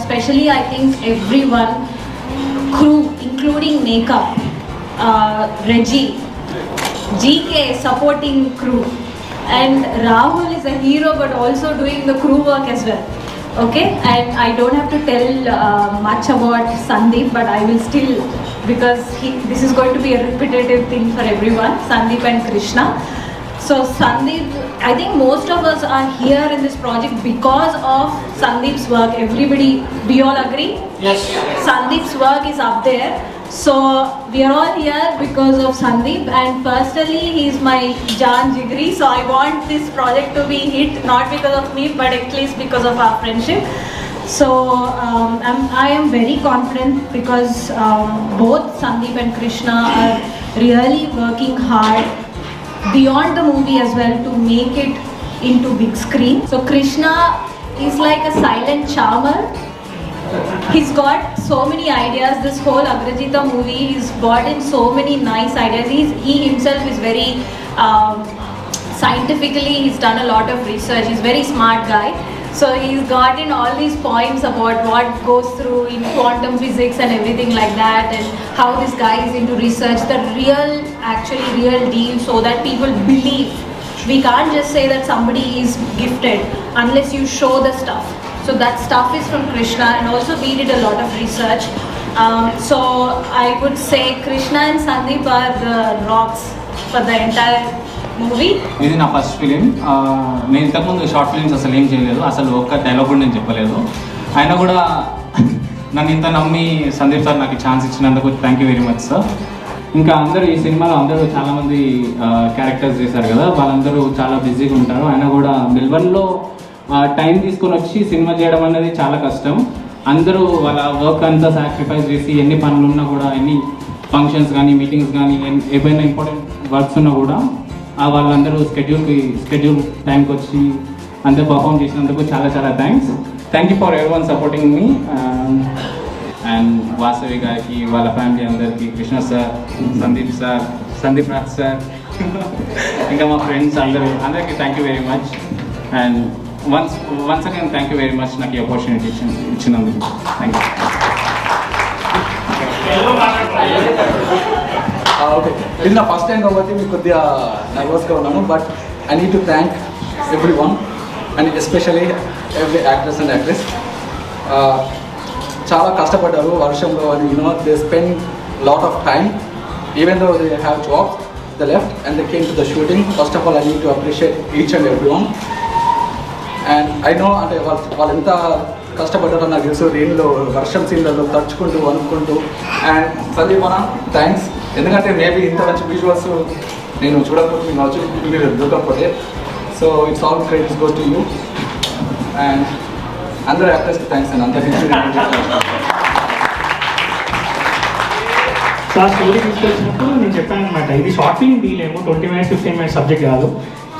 especially I think everyone, crew, including makeup, Reggie, GK supporting crew, and Rahul is a hero but also doing the crew work as well. Okay, and I don't have to tell much about Sandeep, but I will still, because this is going to be a repetitive thing for everyone, Sandeep and Krishna. So Sandeep, I think most of us are here in this project because of Sandeep's work. Everybody, do you all agree? Yes. Sandeep's work is up there. So we are all here because of Sandeep, and personally he's my Jaan Jigri, so I want this project to be hit, not because of me but at least because of our friendship. So I am very confident because both Sandeep and Krishna are really working hard beyond the movie as well to make it into big screen. So Krishna is like a silent charmer. He's got so many ideas. This whole Agrajita movie, he's brought in so many nice ideas. He himself is very scientifically, he's done a lot of research. He's a very smart guy. So he's got in all these points about what goes through in quantum physics and everything like that, and how this guy is into research, the real deal, so that people believe. We can't just say that somebody is gifted unless you show the stuff. So that stuff is from Krishna, and also we did a lot of research. So I would say Krishna and Sandeep are the rocks for the entire movie. ఇది నా first film. నేను ఇంతకుముందు short films అసలు ఏం చేయలేదు, అసలు ఒక్క dialogue కూడా నేను చెప్పలేదు. అయినా కూడా నన్ను ఇంత నమ్మి సందీప్ సార్ నాకు ఛాన్స్ ఇచ్చినందుకు thank you very much sir. ఇంకా అందరూ ఈ సినిమాలో అందరూ చాలామంది క్యారెక్టర్స్ చేశారు కదా, వాళ్ళందరూ చాలా బిజీగా ఉంటారు. అయినా కూడా మెల్బర్న్లో టైం తీసుకొని వచ్చి సినిమా చేయడం అనేది చాలా కష్టం. అందరూ వాళ్ళ వర్క్ అంతా సాక్రిఫైస్ చేసి ఎన్ని పనులు ఉన్నా కూడా, ఎన్ని ఫంక్షన్స్ కానీ మీటింగ్స్ కానీ ఏవైనా ఇంపార్టెంట్ వర్క్స్ ఉన్నా కూడా వాళ్ళందరూ స్కెడ్యూల్ టైంకి వచ్చి అందరూ పర్ఫామ్ చేసినందుకు చాలా చాలా థ్యాంక్స్. థ్యాంక్ యూ ఫర్ ఎవరి one supporting me. And Vasavi గారికి, వాళ్ళ ఫ్యామిలీ అందరికీ, కృష్ణ సార్, సందీప్ రాజ్ సార్, ఇంకా మా ఫ్రెండ్స్ అందరికీ thank you very much. And once again thank you very much నాకు ఈ ఆపర్చునిటీ ఇచ్చినందుకు. Thank you. ఓకే, ఇది నా ఫస్ట్ టైం కాబట్టి మీకు కొద్దిగా నర్వస్గా ఉన్నాను, but I need to thank every one and especially every actors and actress. చాలా కష్టపడ్డారు వర్షంలో, అని they spend lot of time even though they have jobs, they left and they came to the shooting. First of all I need to appreciate each and every one. And I know, అంటే వాళ్ళు ఎంత కష్టపడ్డారో నాకు తెలుసు, రెయిన్లో, వర్షం సీన్లలో తడుచుకుంటూ అనుకుంటూ. And Sandeep అన్న thanks, ఎందుకంటే maybe ఇంత మంచి విజువల్స్ నేను చూడకపోతే మీరు దొరకకపోతే. So it's all credits go to you. And అందరూ యాక్టర్స్కి థ్యాంక్స్ అండి, అందరికీ. సో ఆ స్టోరీ తీసుకొచ్చినప్పుడు నేను చెప్పాను అనమాట, ఇది షార్ట్ ఫిల్మ్ తీయలేము, 20 minutes 15 minutes సబ్జెక్ట్ కాదు,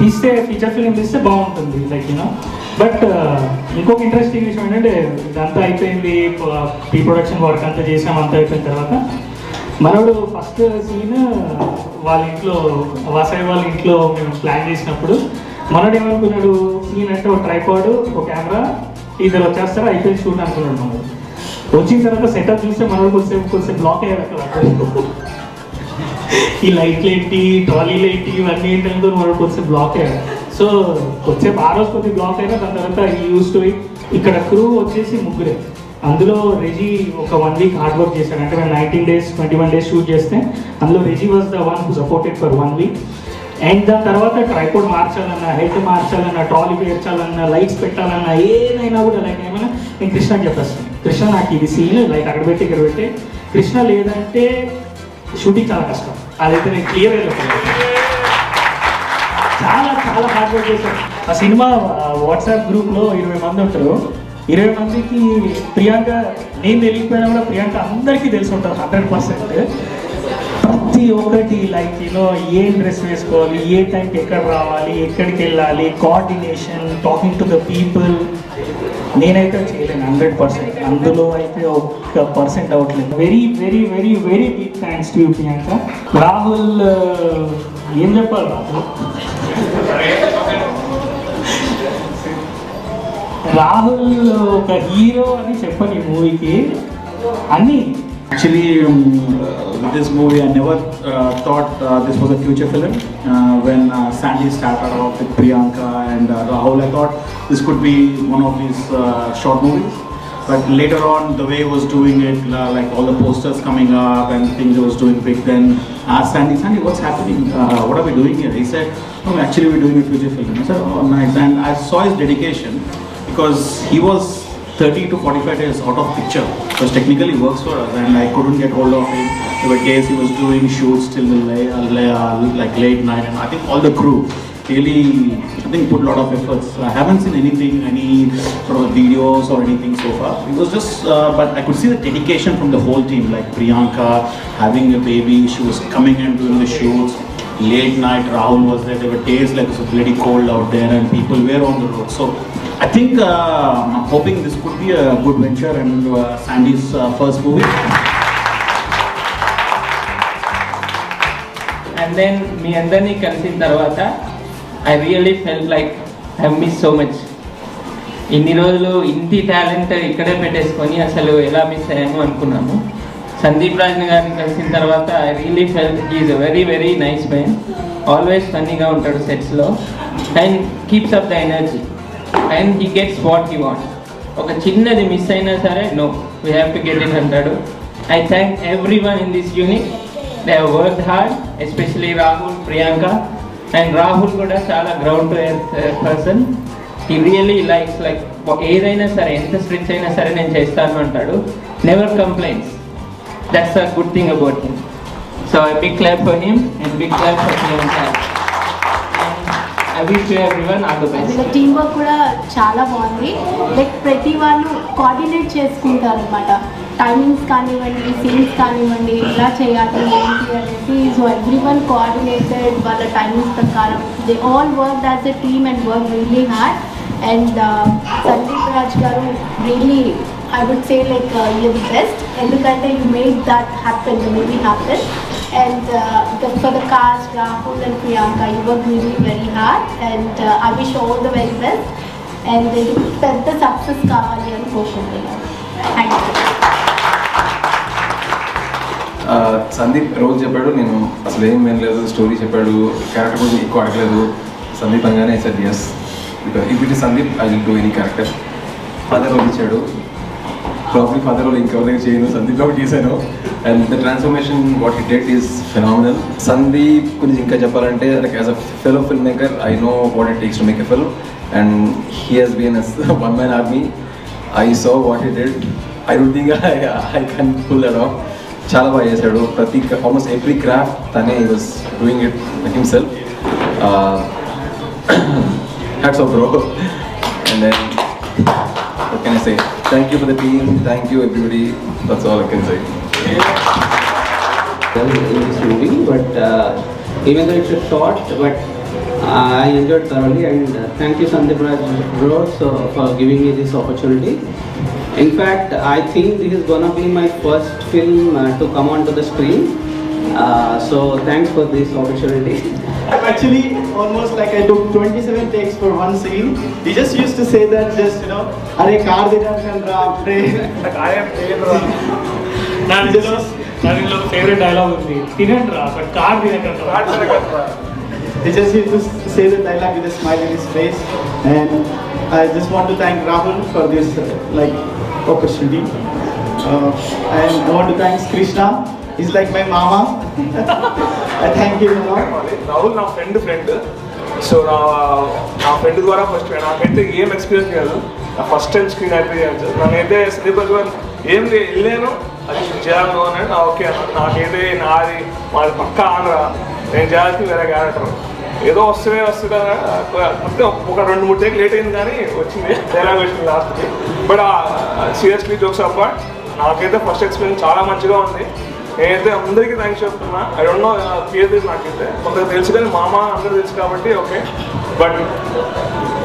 తీస్తే ఫీచర్ ఫిల్మ్ తీస్తే బాగుంటుంది లైక్ యూనో. బట్ ఇంకొక ఇంట్రెస్టింగ్ విషయం ఏంటంటే, ఇదంతా అయిపోయింది, ప్రీ ప్రొడక్షన్ వర్క్ అంతా చేసాం, అంతా అయిపోయిన తర్వాత మనోడు ఫస్ట్ సీన్ వాళ్ళ ఇంట్లో, వాసవి వాళ్ళ ఇంట్లో మేము ప్లాన్ చేసినప్పుడు మనోడు ఏమనుకున్నాడు, సీన్ అంటే ఒక ట్రైపాడ్, ఒక కెమెరా, ఇద్దరు వచ్చేస్తారు, అయిపోయింది షూట్ అనుకున్నాడు. మనోడు వచ్చిన తర్వాత సెటప్ చూస్తే మనోడు కొద్దిసేపు బ్లాక్ అయ్యారు అక్కడ. ఈ లైట్లు ఏంటి, ట్రాలీలు ఏంటి, ఇవన్నీ ఏంటంటే మనోడు కొద్దిసేపు బ్లాక్ అయ్యారు. సో కొద్దిసేపు ఆ రోజు కొద్దిగా బ్లాక్ అయినా, దాని తర్వాత ఈ యూస్ టు ఇట్. ఇక్కడ క్రూ వచ్చేసి ముగ్గురే, అందులో రెజీ ఒక 1 week హార్డ్ వర్క్ చేశాడు. అంటే మేము 19 days 21 days షూట్ చేస్తే అందులో Reji was the one who supported for 1 week. And దాని తర్వాత ట్రైపోడ్ మార్చాలన్నా, హెడ్ మార్చాలన్నా, ట్రాలీ పేర్చాలన్నా, లైట్స్ పెట్టాలన్నా, ఏదైనా కూడా లైక్ ఏమైనా నేను కృష్ణకి చెప్పేస్తాను, కృష్ణ నాకు ఇది సీన్ లైక్ అక్కడ పెట్టి ఇక్కడ పెట్టి, కృష్ణ లేదంటే షూటింగ్ చాలా కష్టం. అదైతే నేను క్లియర్ అయిపోయాను. చాలా చాలా హార్డ్ వర్క్ చేశాను. ఆ సినిమా వాట్సాప్ గ్రూప్లో 20 మంది ఉంటారు. 20 మందికి ప్రియాంక, నేను తెలియకపోయినా కూడా ప్రియాంక అందరికీ తెలిసి ఉంటారు 100%. ప్రతి ఒక్కటి లైక్ యూనో ఏం డ్రెస్ వేసుకోవాలి, ఏ టైంకి ఎక్కడ రావాలి, ఎక్కడికి వెళ్ళాలి, coordination, talking to the people. నేనైతే చేయలేను 100%. అందులో అయితే 1% అవ్వట్లేదు. Very very very very big thanks to you Priyanka. Rahul ఏం చెప్పాలి, రాహుల్ రాహుల్ ఒక హీరో అని చెప్పని మూవీకి అన్నీ. Actually, with this movie, I never thought this was a future film. When Sandy started off with Priyanka and Rahul, I thought this could be one of these short movies. But later on, the way he was doing it, like all the posters coming up and things he was doing big, then asked Sandy, what's happening? What are we doing here? He said, no, actually we're doing a future film. I said, oh, nice. And I saw his dedication because he was 30 to 45 days out of picture, because technically he works for us and I couldn't get hold of him. There were days he was doing shoots till like late night, and I think all the crew really, I think, put a lot of efforts. I haven't seen anything, any sort of videos or anything so far. It was just, but I could see the dedication from the whole team, like Priyanka having a baby, she was coming and doing the shoots. Late night, Rahul was there. There were days like it was bloody cold out there and people were on the road. So I think I'm hoping this could be a good venture and Sandy's first movie. And then మీ అందరినీ కలిసిన తర్వాత I really felt like I miss so much. ఇన్ని రోజులు ఇంటి talent ఇక్కడే పెట్టేసుకొని అసలు ఎలా మిస్ అయ్యాము అనుకున్నాము. సందీప్ రాజ్ గారిని కలిసిన తర్వాత I really felt is a very very nice man. Always ఫన్నీగా ఉంటాడు సెట్స్లో and keeps up the energy and he gets what he want. ఒక చిన్నది మిస్ అయినా సరే no we have to get it అంటాడు. I thank everyone in this unit. They have worked hard, especially Rahul, Priyanka. And Rahul కూడా చాలా ground to earth person. He really likes like ఏదైనా సరే ఎంత స్ట్రిక్ట్ అయినా సరే నేను చేస్తాను అంటాడు. Never complaints. That's a good thing about him. So I big clap for him and big clap for Priyanka. I wish you everyone all the best. వీళ్ళ team work కూడా చాలా బాగుంది. లైక్ ప్రతి వాళ్ళు కోఆర్డినేట్ చేసుకుంటారు అనమాట. టైమింగ్స్ కానివ్వండి, సీన్స్ కానివ్వండి, ఎలా చేయాలి ఏంటి అనేసి. సో ఎవ్రీ వన్ కోఆర్డినేటెడ్ వాళ్ళ టైమింగ్స్ ప్రకారం. They all work as a team and work really hard. And Sandeep Raj గారు really I would say like you're the best. Endukante you made that happen, the movie happen. And for the cast, Rahul and Priyanka, you worked really very hard. And I wish you all the very best. And పెద్ద success కావాలి అని కోరుకుంటున్నాను. Thank you. Sandeep రోజు చెప్పాడు, నేను అసలు ఏం వినలేదు. స్టోరీ చెప్పాడు, క్యారెక్టర్ గురించి ఎక్కువ అడగలేదు. సందీప్ అనగానే said yes, because if it is Sandeep I will do any character. Father role ఇచ్చాడు, ప్రాబ్లీ ఫాదర్ రోల్ ఇంకెవరి దగ్గర చేయను, సందీప్ ఒకటి చేశాను. And the transformation what he did is phenomenal. Sandeep గురించి ఇంకా చెప్పాలంటే like as a fellow film maker I know what it takes to make a film. And he he's been as one man army. I saw what he did. I don't think I can pull that off. చాలా బాగా చేశాడు. ప్రతి almost every craft తనే was doing it himself. Hats off bro. And then what can I say? Thank you for the team. Thank you everybody. That's all I can say. In this movie, but even though it's a short, but I enjoyed thoroughly, and thank you Sandeep Raj bro for giving me this opportunity. In fact, I think this is gonna be my first film to come onto the screen. So thanks for this opportunity. Actually, almost like I took 27 takes for one scene. He just used to say that, just you know, "Are car dinner pray." Like I am favorite. Nanilo favorite dialogue ఉంది. తినండ్రా but car తినకండ్రా. He just used to say the dialogue with a smile in his face. And I just want to thank Rahul for this like opportunity. And I want to thank Krishna. He's like my mama. I thank you a lot. Rahul నా friend so నా friend ద్వారా first నాకైతే ఏం experience కాదు. నా first time screen experience. నాకైతే సందీప్ రాజ్ ఏం వెళ్ళాను అది చేయాలను అని ఓకే అన్న. నాకైతే మాది పక్క ఆంధ్ర, నేను చేయాల్సింది వేరే క్యారెక్టర్. ఏదో వస్తుంది అంటే ఒక 2-3 టేక్ లేట్ అయింది కానీ వచ్చింది డైలాగ్ వచ్చింది లాస్ట్కి. బట్ సీరియస్లీ జోక్స్ అపార్ట్ నాకైతే ఫస్ట్ ఎక్స్పీరియన్స్ చాలా మంచిగా ఉంది. నేనైతే అందరికీ థ్యాంక్స్ చెప్తున్నా. ఐ డోంట్ నో పేరు తెలుసు నాకైతే, కొందరు తెలుసు కానీ మామ అందరూ తెలుసు కాబట్టి okay. But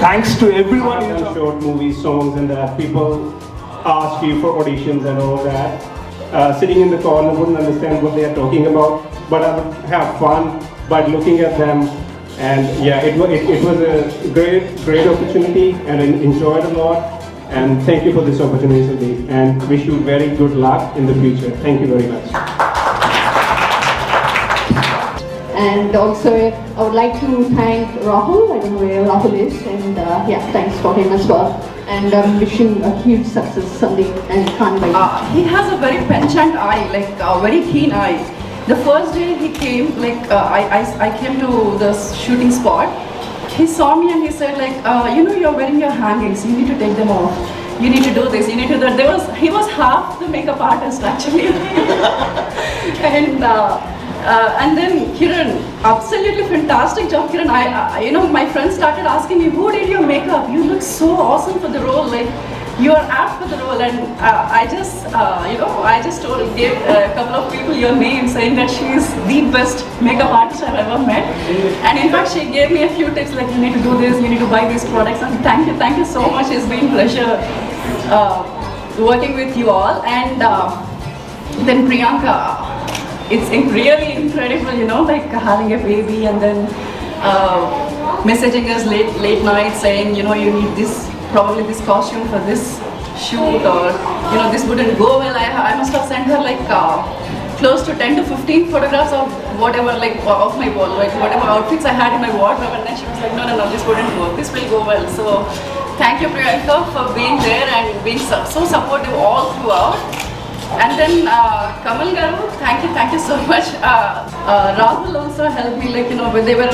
thanks to every one. Short movies, songs and that. People ask you for auditions and all that. Sitting in the corner wouldn't understand what they are talking about, but I would have fun by looking at them. And yeah, it was a great opportunity and I enjoyed a lot. And thank you for this opportunity, Sandeep, and wish you very good luck in the future. Thank you very much. And also, I would like to thank Rahul. I don't know where Rahul is, and yeah, thanks for him as well. And I'm wishing a huge success, Sandeep, and can't wait. He has a very penchant eye, like a very keen eye. The first day he came, like I came to the shooting spot. He saw me and he said, like, you know, you're wearing your hangings. You need to take them off. You need to do this. You need to do that. He was half the makeup artist actually, and then Kiran, absolutely fantastic job, Kiran. You know, my friends started asking me, who did your makeup? You look so awesome for the role. Like, you are apt for the role. And I just gave a couple of people your name, saying that she is the best makeup artist I've ever met. And in fact, she gave me a few tips, like, you need to do this, you need to buy these products. And thank you so much. It's been a pleasure working with you all. And then Priyanka. It's really incredible, you know, like having a baby and then messaging us late night saying, you know, you need this, probably this costume for this shoot, or, you know, this wouldn't go well. I must have sent her like close to 10 to 15 photographs of whatever, like of my wall, like whatever outfits I had in my wardrobe, and then she was like, no, this wouldn't work, this will go well. So thank you, Priyanka, for being there and being so supportive all throughout. And then Kamal Garu, thank you so much. Rahul also helped me, like, you know, when they were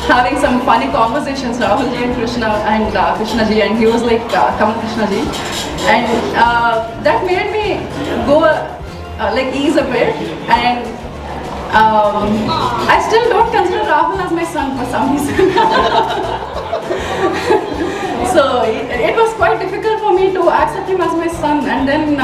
having some funny conversations, Rahul ji and Krishna ji, and he was like Kamal Krishna ji, and that made me go like ease a bit. And I still don't consider Rahul as my son for some reason. So it was quite difficult for me to accept him as my son and then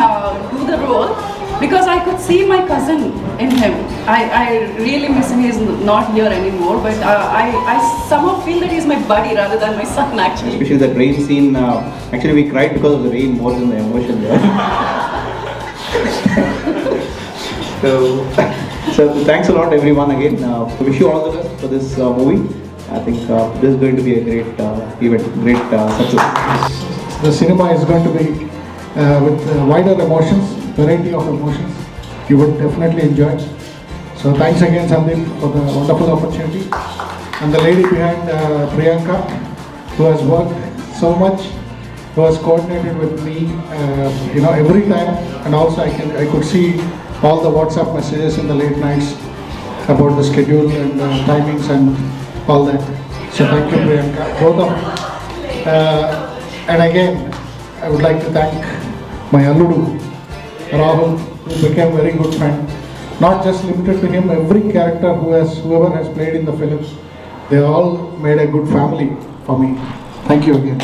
do the role, because I could see my cousin in him. I really miss him. He's not here anymore, but I somehow feel that he's my buddy rather than my son actually. Especially the rain scene. Actually, we cried because of the rain more than the emotion there. So thanks a lot, everyone. Again, wish you all the best for this movie. I think this is going to be a great event, great success. The cinema is going to be with wider emotions, variety of emotions. You would definitely enjoy. So thanks again, Sandeep, for the wonderful opportunity. And the lady behind Priyanka, who has worked so much, who has coordinated with me, you know, every time. And also I could see all the WhatsApp messages in the late nights about the schedule and timings and all that. So thank you, Priyanka, both of them. And again, I would like to thank my Alludu, Rahul, who became a very good friend. Not just limited to him, every character whoever has played in the film, they all made a good family for me. Thank you again.